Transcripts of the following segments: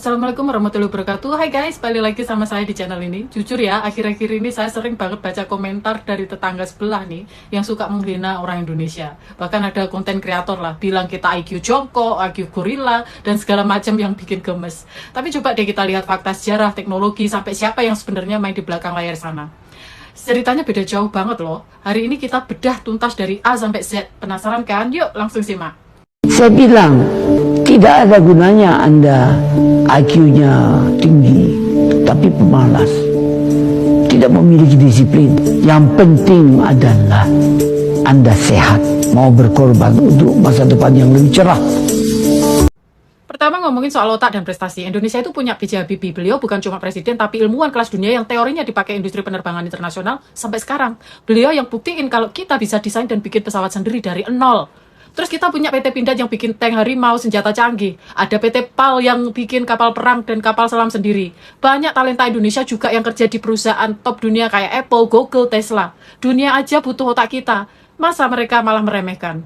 Assalamualaikum warahmatullahi wabarakatuh. Hai guys, balik lagi sama saya di channel ini. Jujur ya, akhir-akhir ini saya sering banget baca komentar dari tetangga sebelah nih yang suka menghina orang Indonesia. Bahkan ada konten kreator lah bilang kita IQ jongkok, IQ gorila, dan segala macam yang bikin gemes. Tapi coba deh kita lihat fakta sejarah, teknologi, sampai siapa yang sebenarnya main di belakang layar sana. Ceritanya beda jauh banget loh. Hari ini kita bedah tuntas dari A sampai Z. Penasaran kan? Yuk langsung simak. Saya bilang, tidak ada gunanya Anda IQ-nya tinggi, tapi pemalas, tidak memiliki disiplin. Yang penting adalah Anda sehat, mau berkorban untuk masa depan yang lebih cerah. Pertama ngomongin soal otak dan prestasi. Indonesia itu punya B.J. Habibie. Beliau bukan cuma presiden, tapi ilmuwan kelas dunia yang teorinya dipakai industri penerbangan internasional sampai sekarang. Beliau yang buktiin kalau kita bisa desain dan bikin pesawat sendiri dari nol. Terus kita punya PT Pindad yang bikin tank harimau, senjata canggih. Ada PT PAL yang bikin kapal perang dan kapal selam sendiri. Banyak talenta Indonesia juga yang kerja di perusahaan top dunia kayak Apple, Google, Tesla. Dunia aja butuh otak kita. Masa mereka malah meremehkan?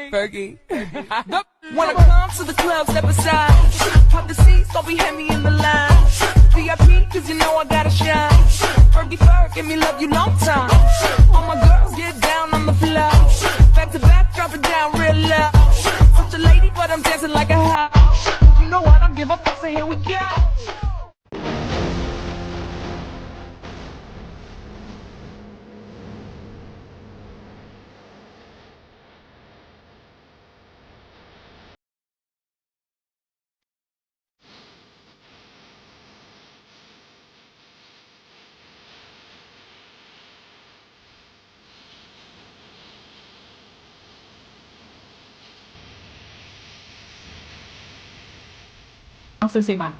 Fergie. When I come to the club, step aside. Pop the seats, don't be heavy in the line. VIP, cause you know I gotta shine. Fergie Ferg, give me love you long time. All my girls get down on the floor. Back to back, drop it down real low. Such a lady, but I'm dancing like a house. You know I don't give a fuck, so here we go. Langsung simak.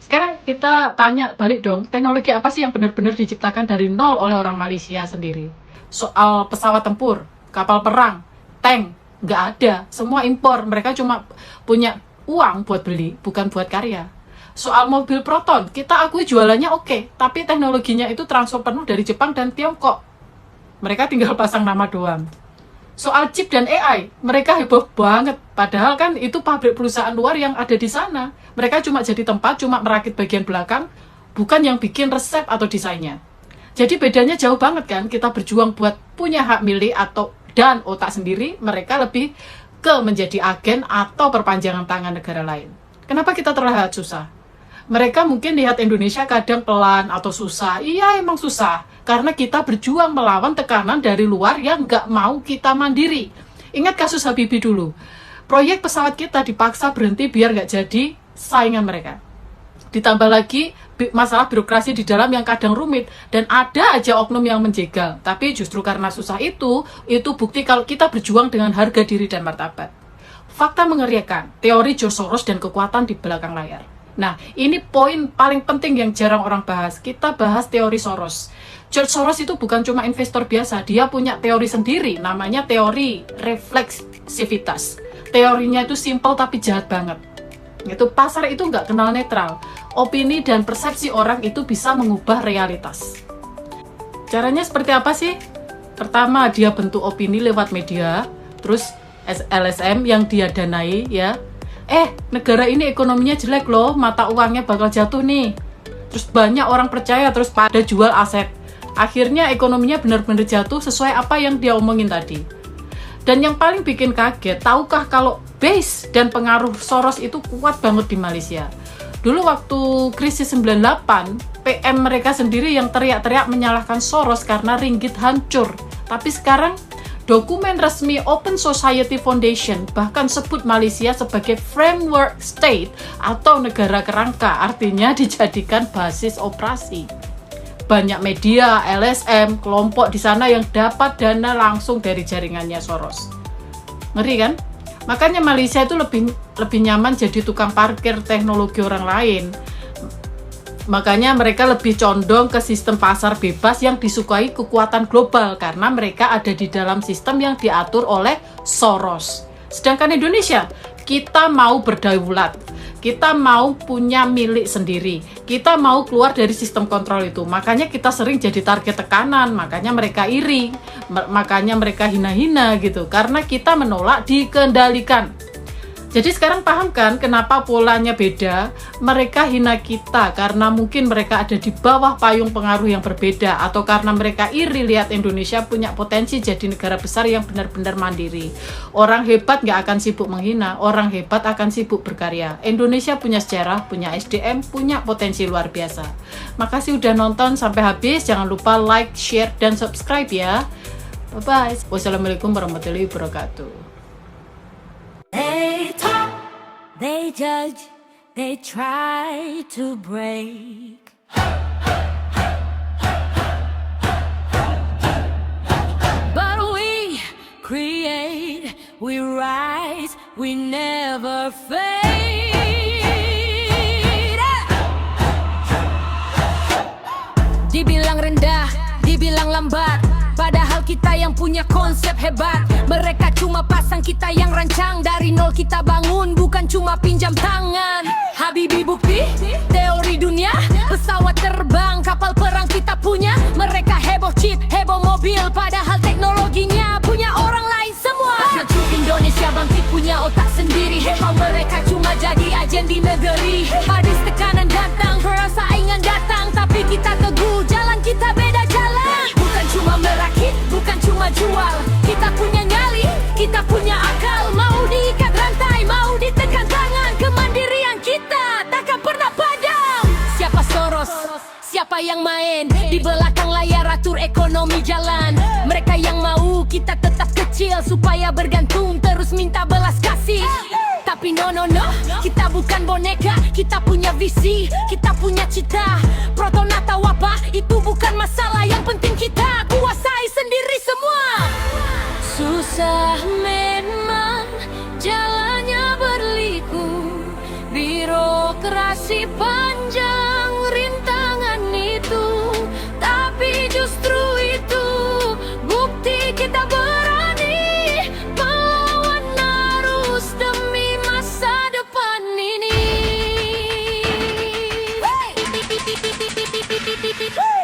Sekarang kita tanya balik dong, teknologi apa sih yang benar-benar diciptakan dari nol oleh orang Malaysia sendiri? Soal pesawat tempur, kapal perang, tank, nggak ada. Semua impor, mereka cuma punya uang buat beli, bukan buat karya. Soal mobil Proton, kita akui jualannya oke, tapi teknologinya itu transfer penuh dari Jepang dan Tiongkok. Mereka tinggal pasang nama doang. Soal chip dan AI, mereka heboh banget. Padahal kan itu pabrik perusahaan luar yang ada di sana. Mereka cuma jadi tempat, cuma merakit bagian belakang, bukan yang bikin resep atau desainnya. Jadi bedanya jauh banget kan, kita berjuang buat punya hak milik dan otak sendiri, mereka lebih ke menjadi agen atau perpanjangan tangan negara lain. Kenapa kita terlihat susah? Mereka mungkin lihat Indonesia kadang pelan atau susah. Iya, emang susah. Karena kita berjuang melawan tekanan dari luar yang nggak mau kita mandiri. Ingat kasus Habibie dulu. Proyek pesawat kita dipaksa berhenti biar nggak jadi saingan mereka. Ditambah lagi masalah birokrasi di dalam yang kadang rumit. Dan ada aja oknum yang menjegal. Tapi justru karena susah itu bukti kalau kita berjuang dengan harga diri dan martabat. Fakta mengerikan, teori George Soros dan kekuatan di belakang layar. Nah, ini poin paling penting yang jarang orang bahas. Kita bahas teori Soros. George Soros itu bukan cuma investor biasa, dia punya teori sendiri, namanya teori refleksivitas. Teorinya itu simple tapi jahat banget. Itu pasar itu nggak kenal netral. Opini dan persepsi orang itu bisa mengubah realitas. Caranya seperti apa sih? Pertama, dia bentuk opini lewat media, terus LSM yang dia danai ya. Negara ini ekonominya jelek loh, mata uangnya bakal jatuh nih. Terus banyak orang percaya, terus pada jual aset. Akhirnya ekonominya benar-benar jatuh sesuai apa yang dia omongin tadi. Dan yang paling bikin kaget, tahukah kalau base dan pengaruh Soros itu kuat banget di Malaysia? Dulu waktu krisis 98, PM mereka sendiri yang teriak-teriak menyalahkan Soros karena ringgit hancur. Tapi sekarang dokumen resmi Open Society Foundation bahkan sebut Malaysia sebagai framework state atau negara kerangka, artinya dijadikan basis operasi. Banyak media, LSM, kelompok di sana yang dapat dana langsung dari jaringannya Soros. Ngeri kan? Makanya Malaysia itu lebih nyaman jadi tukang parkir teknologi orang lain. Makanya mereka lebih condong ke sistem pasar bebas yang disukai kekuatan global karena mereka ada di dalam sistem yang diatur oleh Soros. Sedangkan Indonesia, kita mau berdaulat, kita mau punya milik sendiri, kita mau keluar dari sistem kontrol itu. Makanya kita sering jadi target tekanan, makanya mereka iri, makanya mereka hina-hina gitu, karena kita menolak dikendalikan. Jadi sekarang paham kan kenapa polanya beda? Mereka hina kita karena mungkin mereka ada di bawah payung pengaruh yang berbeda, atau karena mereka iri lihat Indonesia punya potensi jadi negara besar yang benar-benar mandiri. Orang hebat nggak akan sibuk menghina, orang hebat akan sibuk berkarya. Indonesia punya sejarah, punya SDM, punya potensi luar biasa. Makasih udah nonton sampai habis, jangan lupa like, share, dan subscribe ya. Bye-bye. Wassalamualaikum warahmatullahi wabarakatuh. They talk, they judge, they try to break. But we create, we rise, we never fade. Dibilang rendah, dibilang lambat, padahal kita yang punya konsep hebat. Mereka cuma pasang, kita yang rancang. Dari nol kita bangun, bukan cuma pinjam tangan. Habibie bukti, teori dunia, pesawat terbang, kapal perang kita punya. Mereka heboh chip, heboh mobil, padahal teknologinya punya orang lain semua. Maju Indonesia bangkit punya otak sendiri. Heboh mereka cuma jadi agen di negeri. Hadis tekanan datang, persaingan datang, tapi kita teguh, jalan kita beda jalan. Bukan cuma merakit, bukan cuma jual, kita punya nyali, kita punya akal. Mau diikat rantai, mau ditekan tangan, kemandirian kita takkan pernah padam. Siapa Soros? Siapa yang main? Di belakang layar atur ekonomi jalan. Mereka yang mau kita tetap kecil supaya bergantung terus minta belas kasih. Tapi no, kita bukan boneka, kita punya visi, kita punya cita. Proton atau apa, itu bukan masalah, yang penting kita kuasai sendiri semua. Susah memang jalannya berliku, birokrasi panjang rintangan itu, tapi justru itu bukti kita berani melawan arus demi masa depan ini.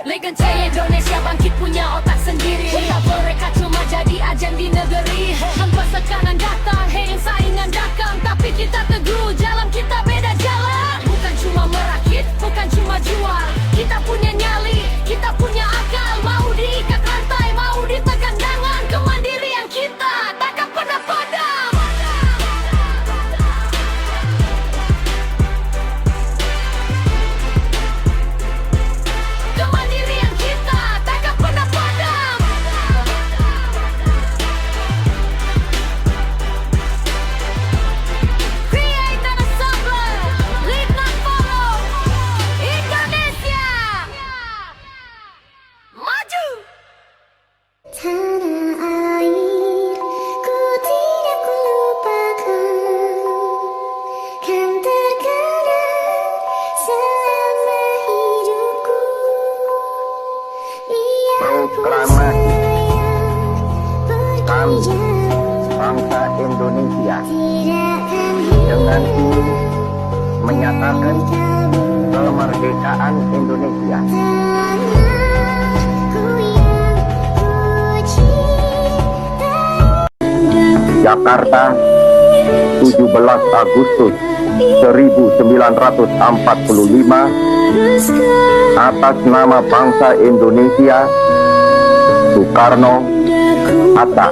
Legenda Indonesia bangkit punya otak sendiri. Mereka cuma jadi agen di negeri. Tanpa tekanan datang, saingan datang, tapi kita teguh, jalan kita beda jalan. Bukan cuma merakit, bukan cuma jual, kita punya nyali, kita punya akal. Mau diikat rantai, mau ditekan tangan, kemandirian kita takkan pernah padam. Kemandirian kita takkan pernah padam. Create and assemble, lead not follow. Indonesia maju. Tanah airku tidak kulupakan, kan terkenang selama hidupku. Proklamasi kami bangsa Indonesia dengan ini menyatakan kemerdekaan Indonesia. Jakarta, 17 Agustus 1945, atas nama bangsa Indonesia, Soekarno, Hatta.